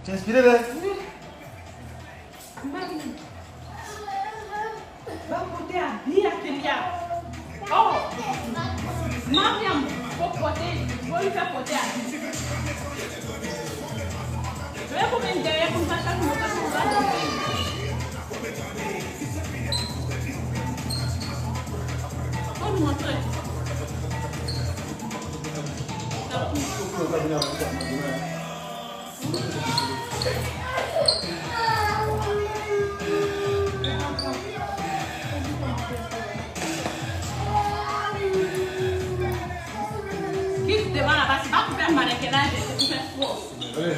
Tu es inspiré là? Va porter à bien Kélia. Oh, Mariam, faut porter, je vais lui faire porter à bien. Je vais vous mettre derrière comme ça, chaque mot, ça va danser. Faut nous montrer. Qui devant là-bas, c'est pas pour faire marécage, c'est pour faire force. Allez,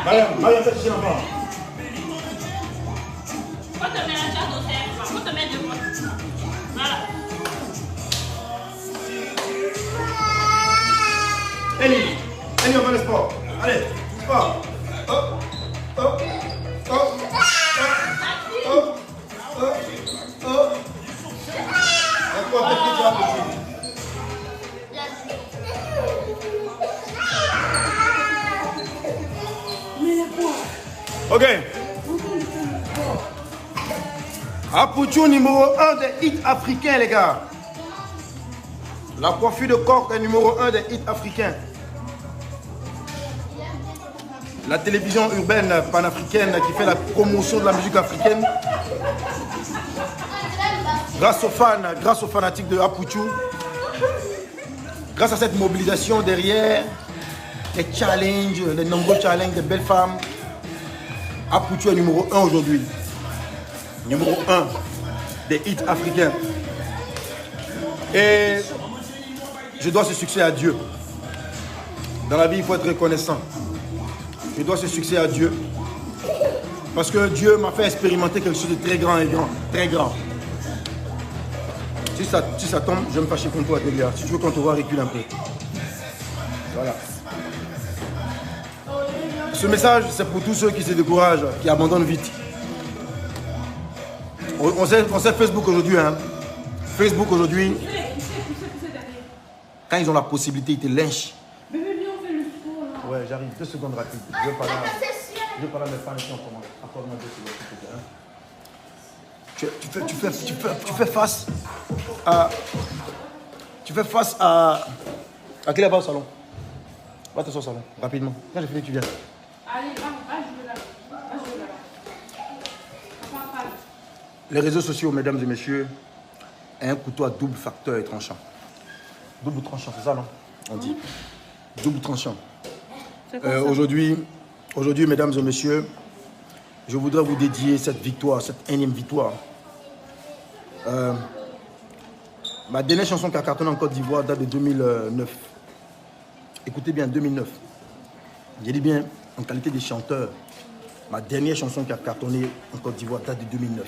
allez. Mariam, fais chier là-bas. Faut te mélanger à l'hôtel, faut te mettre devant. Voilà. Ellie, on va le sport. Allez, sport. Hop, hop, hop, hop, hop, hop. Et toi, qu'est-ce que tu as fait? Ok. Apouchou numéro 1 des hits africains, les gars. La coiffure de corps est numéro 1 des hits africains. La télévision urbaine panafricaine qui fait la promotion de la musique africaine. Grâce aux fans, grâce aux fanatiques de Apouchou. Grâce à cette mobilisation derrière les challenges, les nombreux challenges des belles femmes. Apouchou est numéro 1 aujourd'hui. Numéro 1 des hits africains. Et je dois ce succès à Dieu. Dans la vie, il faut être reconnaissant. Je dois ce succès à Dieu. Parce que Dieu m'a fait expérimenter quelque chose de très grand et grand. Très grand. Si ça tombe, je vais me fâcher contre toi, Delia. Si tu veux qu'on te voit, recule un peu. Voilà. Ce message, c'est pour tous ceux qui se découragent, qui abandonnent vite. On sait Facebook aujourd'hui. Hein. Facebook aujourd'hui, quand ils ont la possibilité, ils te lynchent. Ouais, j'arrive. 2 secondes rapides. Je vais parler à mes fans qui ont commandé. Accorde-moi 2 secondes. Tu fais face à... Tu fais face à... À qui là-bas au salon? Va t'asseoir au salon, rapidement. Quand j'ai fini, tu viens. Allez, va jouer là. Les réseaux sociaux, mesdames et messieurs, est un couteau à double facteur et tranchant. Double tranchant, c'est ça, non? On dit. Double tranchant. Aujourd'hui, mesdames et messieurs, je voudrais vous dédier cette victoire, cette énième victoire. Ma dernière chanson qui a cartonné en Côte d'Ivoire date de 2009. Écoutez bien, 2009. J'ai dit bien, en qualité de chanteur, ma dernière chanson qui a cartonné en Côte d'Ivoire date de 2009.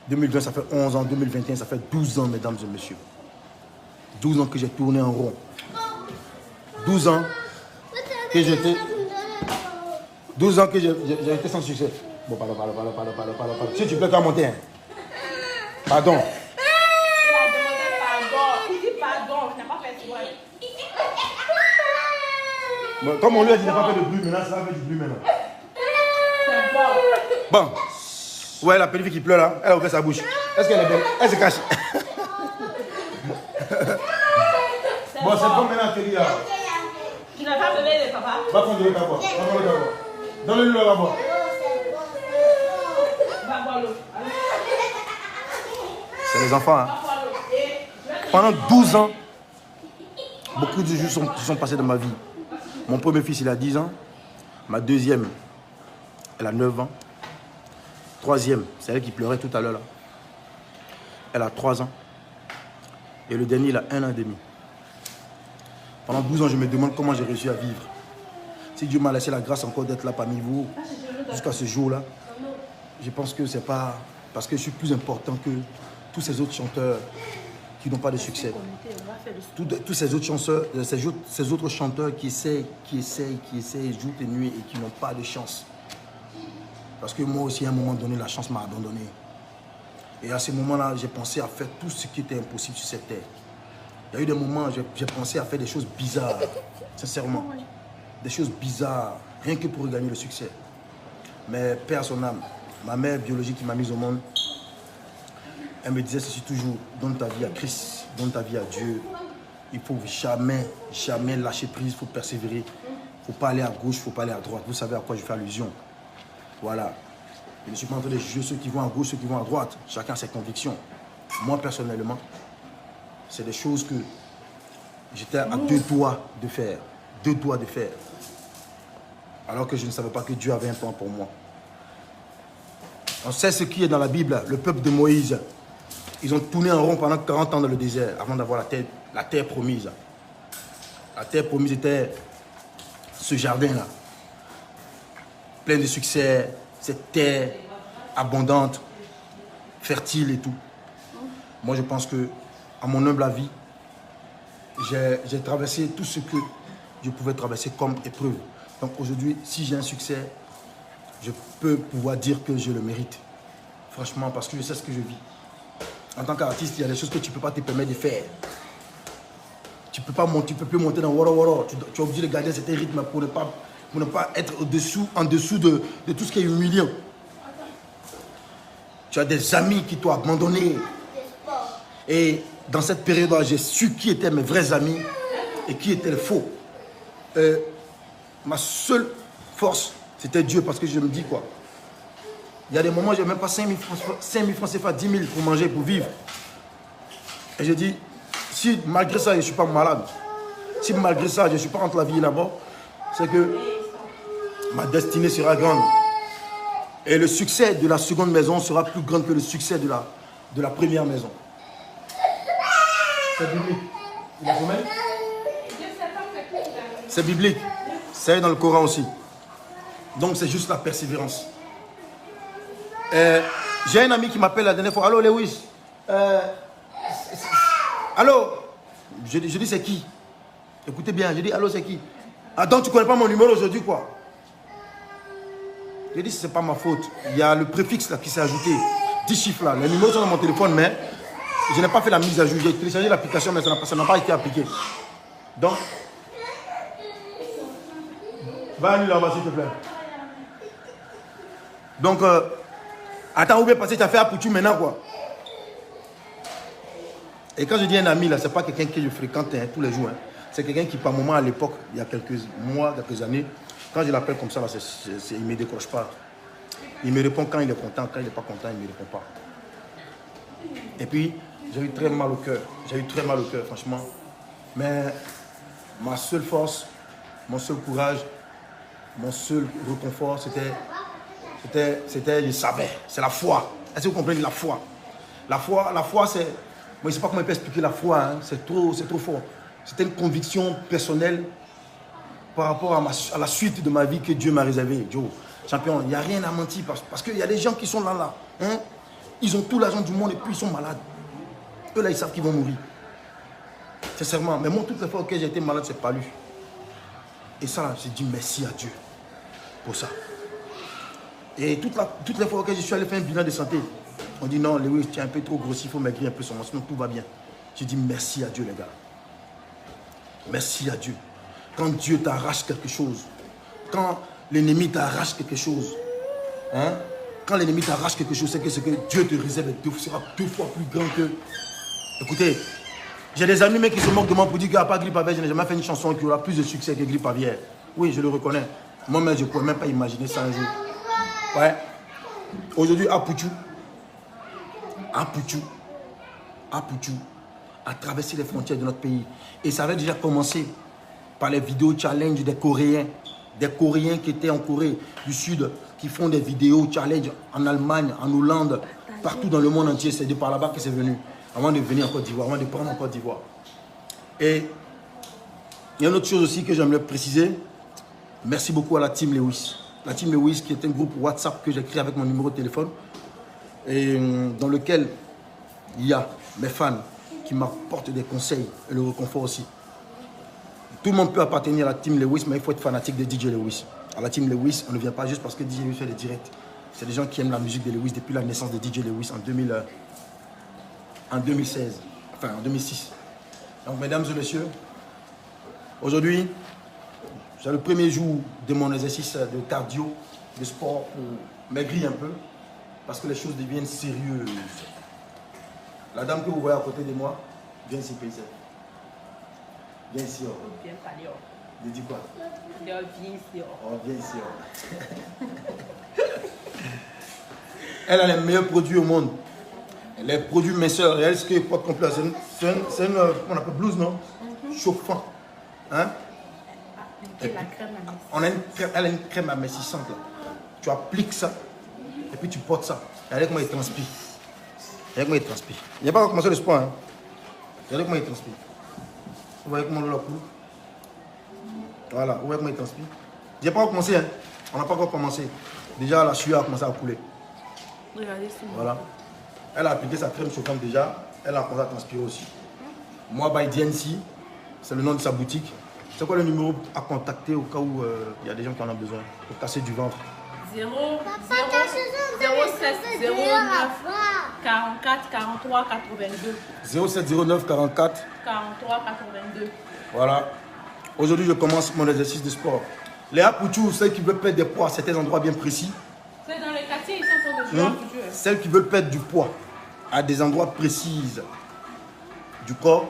2020, ça fait 11 ans. 2021, ça fait 12 ans, mesdames et messieurs. 12 ans que j'ai tourné en rond. 12 ans que j'étais... 12 ans que j'ai été sans succès. Bon, pardon. Si tu peux quand monter. Hein. Pardon. Il dit pardon, il n'a pas fait exprès. Bon, comme on lui a dit, il n'a pas fait de bruit, maintenant ça va faire du bruit maintenant. C'est bon. Bon. Ouais, la petite fille qui pleure là, elle a ouvert sa bouche. Est-ce qu'elle est belle? Elle se cache. Bon, c'est bon maintenant, Kelly là. Tu n'as pas besoin de papa? Va prendre le d'abord. Donne-le l'eau d'abord. Va boire l'eau. C'est les enfants, hein. Pendant 12 ans, beaucoup de jours sont passés dans ma vie. Mon premier fils, il a 10 ans. Ma deuxième, elle a 9 ans. Troisième, c'est elle qui pleurait tout à l'heure là. Elle a 3 ans. Et le dernier, il a 1 an et demi. Pendant 12 ans, je me demande comment j'ai réussi à vivre. Si Dieu m'a laissé la grâce encore d'être là parmi vous, jusqu'à ce jour-là, je pense que c'est pas parce que je suis plus important que tous ces autres chanteurs qui n'ont pas de succès. Tous ces autres chanteurs, ces autres chanteurs qui essayent jour et nuit et qui n'ont pas de chance. Parce que moi aussi, à un moment donné, la chance m'a abandonné. Et à ce moment-là, j'ai pensé à faire tout ce qui était impossible sur cette terre. Il y a eu des moments, j'ai pensé à faire des choses bizarres, sincèrement. Des choses bizarres, rien que pour regagner le succès. Mais paix à son âme, ma mère biologique qui m'a mise au monde, elle me disait ceci toujours, donne ta vie à Christ, donne ta vie à Dieu. Il ne faut jamais, jamais lâcher prise, il faut persévérer. Il ne faut pas aller à gauche, il ne faut pas aller à droite. Vous savez à quoi je fais allusion. Voilà. Je ne suis pas en train de juger ceux qui vont à gauche, ceux qui vont à droite. Chacun a ses convictions. Moi, personnellement, c'est des choses que j'étais à deux doigts de faire. Deux doigts de faire. Alors que je ne savais pas que Dieu avait un plan pour moi. On sait ce qui est dans la Bible. Le peuple de Moïse, ils ont tourné en rond pendant 40 ans dans le désert avant d'avoir la terre promise. La terre promise était ce jardin-là. Plein de succès, cette terre abondante, fertile et tout. Moi, je pense que, à mon humble avis, j'ai traversé tout ce que je pouvais traverser comme épreuve. Donc aujourd'hui, si j'ai un succès, je peux pouvoir dire que je le mérite. Franchement, parce que je sais ce que je vis. En tant qu'artiste, il y a des choses que tu ne peux pas te permettre de faire. Tu ne peux pas monter, tu peux plus monter dans Woro Woro. Tu es obligé de garder cet rythme pour ne pas être en dessous de tout ce qui est humiliant. Tu as des amis qui t'ont abandonné. Et dans cette période-là, j'ai su qui étaient mes vrais amis et qui étaient les faux. Ma seule force, c'était Dieu, parce que je me dis quoi. Il y a des moments où je n'ai même pas 5 000 francs CFA, 10 000 pour manger, pour vivre. Et je dis, si malgré ça, je ne suis pas malade, si malgré ça, je ne suis pas entre la vie et la mort, c'est que ma destinée sera grande. Et le succès de la seconde maison sera plus grand que le succès de la première maison. C'est biblique. Il a combien? C'est biblique. C'est dans le Coran aussi. Donc c'est juste la persévérance. J'ai un ami qui m'appelle la dernière fois. Allô Lewis. Allô. Je dis c'est qui? Écoutez bien, je dis allô c'est qui? Ah donc tu ne connais pas mon numéro aujourd'hui quoi? Je dis c'est pas ma faute. Il y a le préfixe là qui s'est ajouté. 10 chiffres là. Les numéros sont dans mon téléphone mais je n'ai pas fait la mise à jour. J'ai téléchargé l'application mais ça n'a pas été appliqué. Donc va aller là-bas s'il te plaît. Donc attends, où bien passer, tu as fait un poutu maintenant quoi. Et quand je dis un ami là, c'est pas quelqu'un que je fréquente tous les jours. Hein. C'est quelqu'un qui par moment à l'époque, il y a quelques mois, quelques années, quand je l'appelle comme ça, là, il ne me décroche pas. Il me répond quand il est content, quand il n'est pas content, il ne me répond pas. Et puis, j'ai eu très mal au cœur. J'ai eu très mal au cœur, franchement. Mais ma seule force, mon seul courage, mon seul réconfort, c'était, je savais, c'est la foi. Est-ce que vous comprenez la foi? La foi, c'est... Moi, je ne sais pas comment on peut expliquer la foi, hein. C'est trop fort. C'était une conviction personnelle par rapport à la suite de ma vie que Dieu m'a réservée. Joe, champion, il n'y a rien à mentir parce qu'il y a des gens qui sont là. Hein? Ils ont tout l'argent du monde et puis ils sont malades. Eux là, ils savent qu'ils vont mourir. Sincèrement, mais moi, toutes les fois auxquelles j'ai été malade, c'est pas lui. Et ça, j'ai dit merci à Dieu pour ça. Et toutes les fois auxquelles je suis allé faire un bilan de santé, on dit non, Lewis, tu es un peu trop grossi, il faut maigrir un peu, sinon tout va bien. J'ai dit merci à Dieu, les gars. Merci à Dieu. Quand Dieu t'arrache quelque chose, quand l'ennemi t'arrache quelque chose, hein, quand l'ennemi t'arrache quelque chose, c'est que ce que Dieu te réserve sera 2 fois plus grand que... Écoutez, j'ai des amis qui se moquent de moi pour dire qu'il n'y a pas Grippe Aviaire. Je n'ai jamais fait une chanson qui aura plus de succès que Grippe Aviaire. Oui, je le reconnais. Moi-même, je ne pouvais même pas imaginer ça un jour. Ouais. Aujourd'hui, à Pouchou a traversé les frontières de notre pays. Et ça avait déjà commencé par les vidéos challenge des Coréens. Des Coréens qui étaient en Corée du Sud, qui font des vidéos challenge en Allemagne, en Hollande, partout dans le monde entier. C'est de par là-bas que c'est venu. Avant de venir en Côte d'Ivoire, avant de prendre en Côte d'Ivoire. Et il y a une autre chose aussi que j'aimerais préciser. Merci beaucoup à la Team Lewis. La Team Lewis qui est un groupe WhatsApp que j'ai créé avec mon numéro de téléphone. Et dans lequel il y a mes fans qui m'apportent des conseils et le réconfort aussi. Tout le monde peut appartenir à la Team Lewis, mais il faut être fanatique de DJ Lewis. À la Team Lewis, on ne vient pas juste parce que DJ Lewis fait des directs. C'est des gens qui aiment la musique de Lewis depuis la naissance de DJ Lewis en 2016, enfin en 2006. Donc, mesdames et messieurs, aujourd'hui, c'est le premier jour de mon exercice de cardio, de sport pour maigrir un peu, parce que les choses deviennent sérieuses. La dame que vous voyez à côté de moi, viens ici, Paysel. Viens ici. Oh. Viens parler. Je dis quoi? Viens ici. Oh, viens ici. Oh. Elle a les meilleurs produits au monde. Les produits minceurs, réels, ce qui est pas complet. C'est une on appelle blouse, non? Chauffant. Hein? Elle a une crème amincissante. Là. Tu appliques ça et puis tu portes ça. Regardez comment il transpire. Regardez comment il transpire. Il n'y a pas encore commencé le sport. Hein? Regardez comment il transpire. Vous voyez comment l'eau la coule? Voilà, vous voyez comment il transpire. Il n'y a pas encore commencé. Hein? On n'a pas encore commencé. Déjà, la sueur a commencé à couler. Regardez ça. Voilà. Elle a appliqué sa crème chauffante déjà. Elle a commencé à transpirer aussi. Moi, by DNC, c'est le nom de sa boutique. C'est quoi le numéro à contacter au cas où il y a des gens qui en ont besoin pour casser du ventre? 0 07 09 44 43 82. 0709 44 43 82. Voilà. Aujourd'hui, je commence mon exercice de sport. Léa Pouchou, celles qui veulent perdre des poids à certains endroits bien précis. C'est dans les quartiers, ils sont en train de jouer à Pouchou. Celles qui veulent perdre du poids à des endroits précis du corps,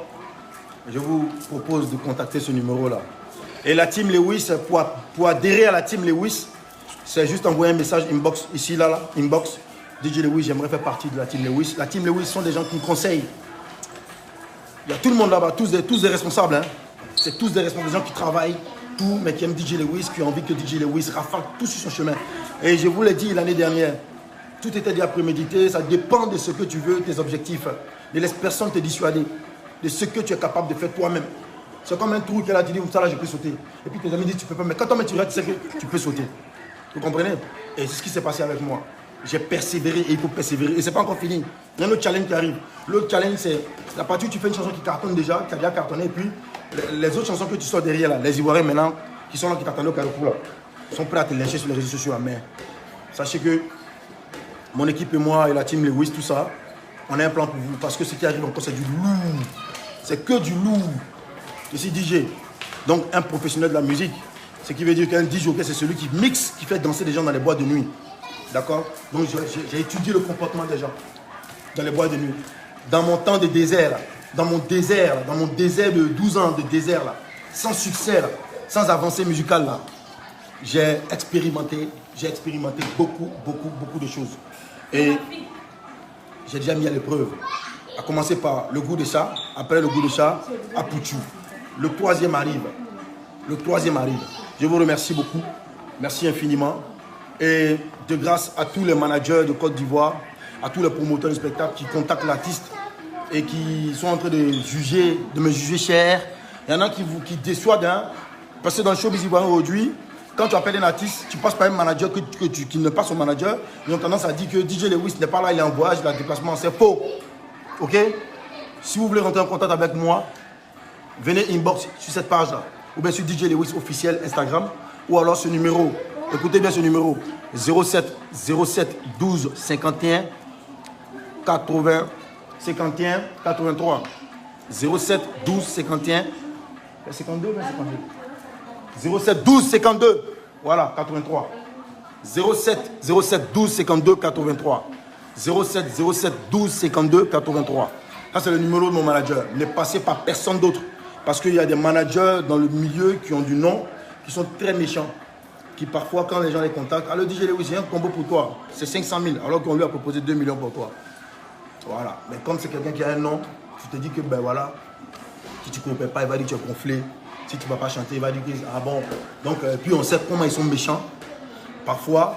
je vous propose de contacter ce numéro-là. Et la team Lewis, pour adhérer à la team Lewis, c'est juste envoyer un message inbox, ici, là, inbox. DJ Lewis, j'aimerais faire partie de la team Lewis. La team Lewis sont des gens qui me conseillent. Il y a tout le monde là-bas, tous des responsables. Hein. C'est tous des responsables, des gens qui travaillent, tout, mais qui aiment DJ Lewis, qui ont envie que DJ Lewis rafale tout sur son chemin. Et je vous l'ai dit l'année dernière, tout était déjà prémédité, ça dépend de ce que tu veux, tes objectifs. Ne laisse personne te dissuader de ce que tu es capable de faire toi-même. C'est comme un trou qu'elle a dit, ça là je peux sauter. Et puis tes amis disent tu peux pas, mais quand toi tu regardes, tu sais que tu peux sauter. Vous comprenez? Et c'est ce qui s'est passé avec moi. J'ai persévéré et il faut persévérer. Et c'est pas encore fini. Il y a un autre challenge qui arrive. L'autre challenge, c'est la partie où tu fais une chanson qui cartonne déjà, qui a déjà cartonné, et puis les autres chansons que tu sors derrière là, les Ivoiriens maintenant, qui sont là, qui t'attendent au Carrefour là, sont prêts à te lyncher sur les réseaux sociaux. Mais sachez que mon équipe et moi et la team Lewis, tout ça, on a un plan pour vous. Parce que ce qui arrive encore, c'est du lourd. C'est que du lourd. Je suis DJ, donc un professionnel de la musique. Ce qui veut dire qu'un DJ, c'est celui qui mixe, qui fait danser les gens dans les boîtes de nuit. D'accord? Donc j'ai étudié le comportement des gens dans les boîtes de nuit. Dans mon temps de désert, là, dans mon désert de 12 ans de désert, là, sans succès, là, sans avancée musicale, là, j'ai expérimenté beaucoup de choses. Et j'ai déjà mis à l'épreuve. À commencer par le goût de chat, après le goût de chat, à Pouchou. Le troisième arrive. Je vous remercie beaucoup. Merci infiniment. Et de grâce à tous les managers de Côte d'Ivoire, à tous les promoteurs de spectacles qui contactent l'artiste et qui sont en train de me juger cher. Il y en a qui déçoivent. Hein, parce que dans le showbiz ivoirien aujourd'hui, quand tu appelles un artiste, tu passes par un manager qui ne pas son manager. Ils ont tendance à dire que DJ Lewis n'est pas là, il est en voyage, il a un déplacement. C'est faux. Ok? Si vous voulez rentrer en contact avec moi, venez inbox sur cette page-là. Ou bien sur DJ Lewis officiel Instagram. Ou alors ce numéro. Écoutez bien ce numéro. 07 12 51 80 51 83. 07 12 51 52 07 12 52. Voilà, 83. 07 12 52 83. 07 12 52 83. Ça, c'est le numéro de mon manager. Ne passez par personne d'autre. Parce qu'il y a des managers dans le milieu qui ont du nom, qui sont très méchants. Qui parfois, quand les gens les contactent, alors DJ Lewis, j'ai un combo pour toi. C'est 500 000, alors qu'on lui a proposé 2 millions pour toi. Voilà. Mais comme c'est quelqu'un qui a un nom, tu te dis que, ben voilà, si tu ne coopères pas, il va dire que tu es gonflé. Si tu ne vas pas chanter, il va dire que, ah bon. Donc, puis on sait comment ils sont méchants. Parfois,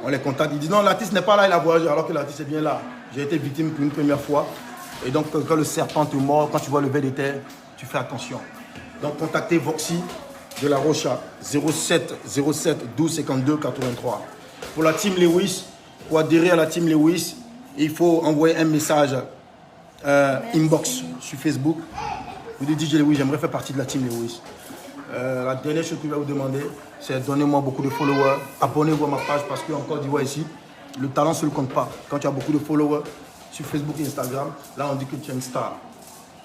on les contacte, ils disent non, l'artiste n'est pas là, il a voyagé, alors que l'artiste est bien là. J'ai été victime pour une première fois. Et donc, quand le serpent te mord, quand tu vois le ver de terre, tu fais attention. Donc, contactez Voxy de la Rocha, 07 12 52 83. Pour la team Lewis, pour adhérer à la team Lewis, il faut envoyer un message inbox sur Facebook. Vous dites DJ Lewis, j'aimerais faire partie de la team Lewis. La dernière chose que je vais vous demander, c'est donnez-moi beaucoup de followers. Abonnez-vous à ma page parce qu'en Côte d'Ivoire ici, le talent ne se le compte pas. Quand tu as beaucoup de followers sur Facebook et Instagram, là on dit que tu es une star.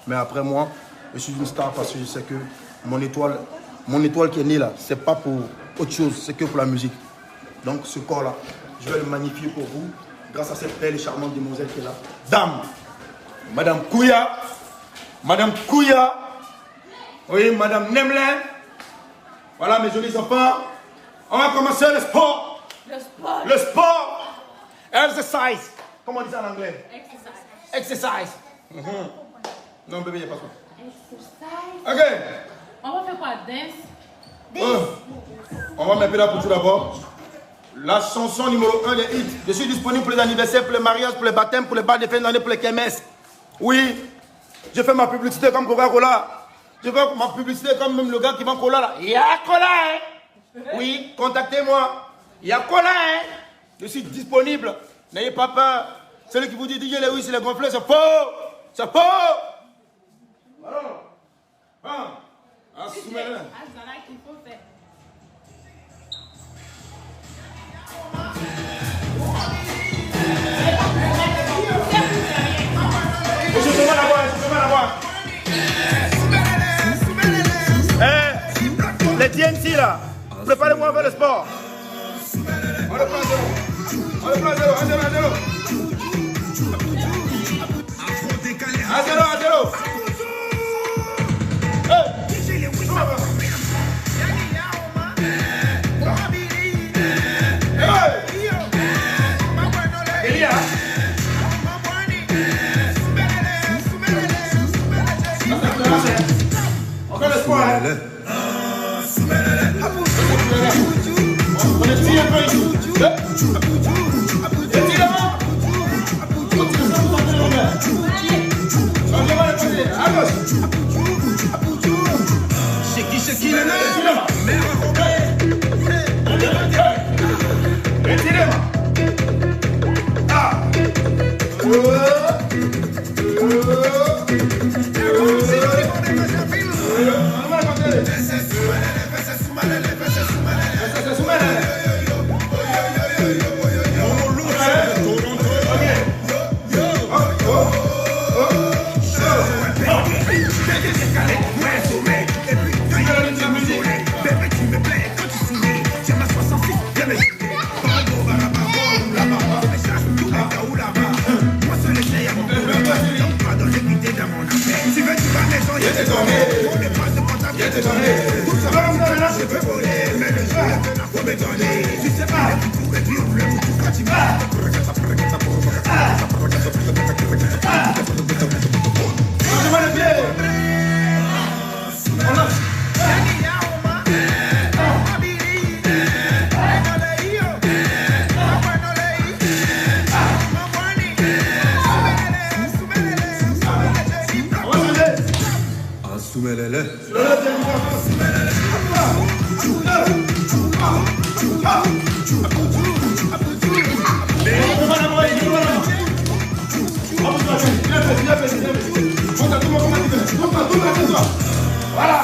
Mais après moi, Je suis une star parce que je sais que mon étoile qui est née là, c'est pas pour autre chose, c'est que pour la musique. Donc ce corps-là, je vais le magnifier pour vous, grâce à cette belle et charmante demoiselle qui est là. Dame, Madame Kouya, oui, Madame Nemlen. Voilà mes jolis enfants. On va commencer le sport. Le sport. Exercise. Comment on dit ça en anglais? Exercise. Non, bébé, il n'y a pas ça. Ok. On va faire quoi? Dance? On va mettre là pour tout d'abord. La chanson numéro 1 des hits. Je suis disponible pour les anniversaires, pour les mariages, pour les baptêmes, pour les bals de fin d'année, pour les kermesses. Oui. Je fais ma publicité comme Coca-Cola. Je fais ma publicité comme même le gars qui vend cola là. Il y a cola, hein? Oui, contactez-moi. Il y a cola, hein? Je suis disponible. N'ayez pas peur. Celui qui vous dit DJ Lewis, il est gonflé, c'est faux. C'est faux. Alors, soumets-le. Qu'il faut faire. Je suis la voix. Les TNC là, préparez-moi vers le sport. On le prend à 0. 0. Encore le sport. On est tiré un peu ici. Voilà.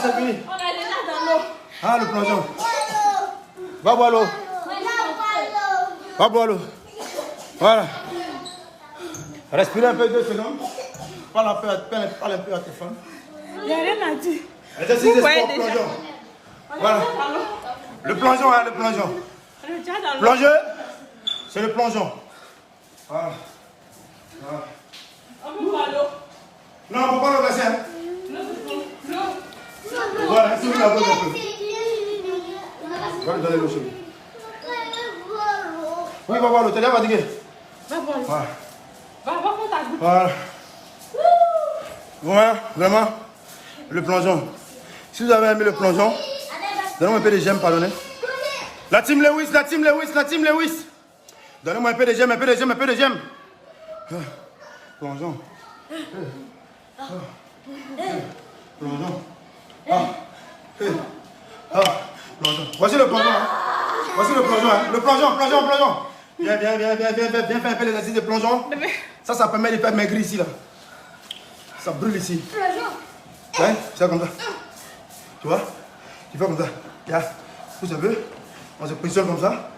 c'est fini. On est déjà dans l'eau. Ah, le plongeon. Va boire l'eau. Va boire l'eau. Voilà. Respirez un peu 2 secondes. Parle un peu à tes femmes. Il n'y a rien à dire. Exercice de sport, plongeon. Voilà. Le plongeon, hein, le plongeon. On est déjà dans l'eau. Plongeur, c'est le plongeon. Voilà. Voilà. On peut boire l'eau. Non, on ne peut pas le verser. L'eau. Voilà, c'est la bonne un peu. Va lui donner l'eau chez lui. Oui, va voir l'eau. T'es déjà fatigué. Va boire l'eau. Voilà. Va prendre ta goutte. Voilà. Voilà, vraiment, le plongeon. Si vous avez aimé le plongeon, donnez-moi un peu de j'aime, pardonnez. La team Lewis, la team Lewis, la team Lewis. Donnez-moi un peu de j'aime, un peu de j'aime, un peu de j'aime. Plongeon. Plongeon. Plongeon. Voici le plongeon. Hein. Voici le plongeon. Hein. Le plongeon, plongeon, plongeon. Viens faire un peu l'exercice de plongeon. Ça permet de faire maigrir ici, là. Ça brûle ici. Ouais, c'est comme ça. Tu vois? Tu fais comme ça. Regarde. Pousse un peu. On se positionne comme ça.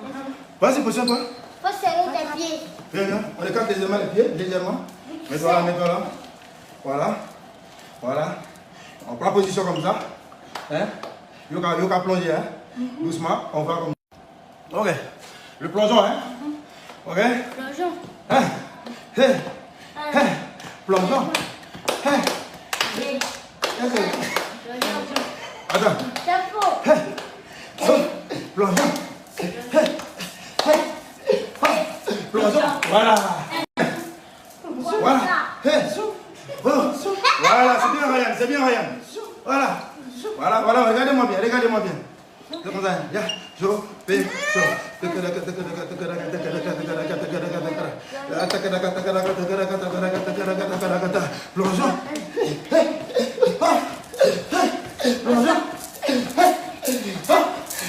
Vas-y, positionne-toi. Faut serrer tes pieds. Viens. On écarte légèrement les pieds, légèrement. Mets-toi là, mets-toi là. Voilà. Voilà. On prend position comme ça. Hein? Yoka plonger, hein? Doucement. On va comme ça. Ok. Le plongeon, hein? Ok? Plongeon. Hein? Plongeon. Hein? Attends. Tempo. Plongeon. Plongeon. Voilà. Voilà. Voilà, c'est bien Ryan, Voilà, regardez-moi bien. C'est comme ça. Plongeon.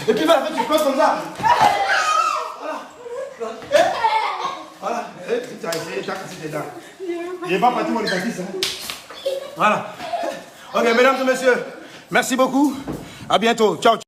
Et puis voilà, tu plonges comme ça. Voilà. Tu as essayé, tu as cassé tes dents. Il n'est pas parti mon exercice. Voilà. Ok, mesdames et messieurs, merci beaucoup. À bientôt. Ciao.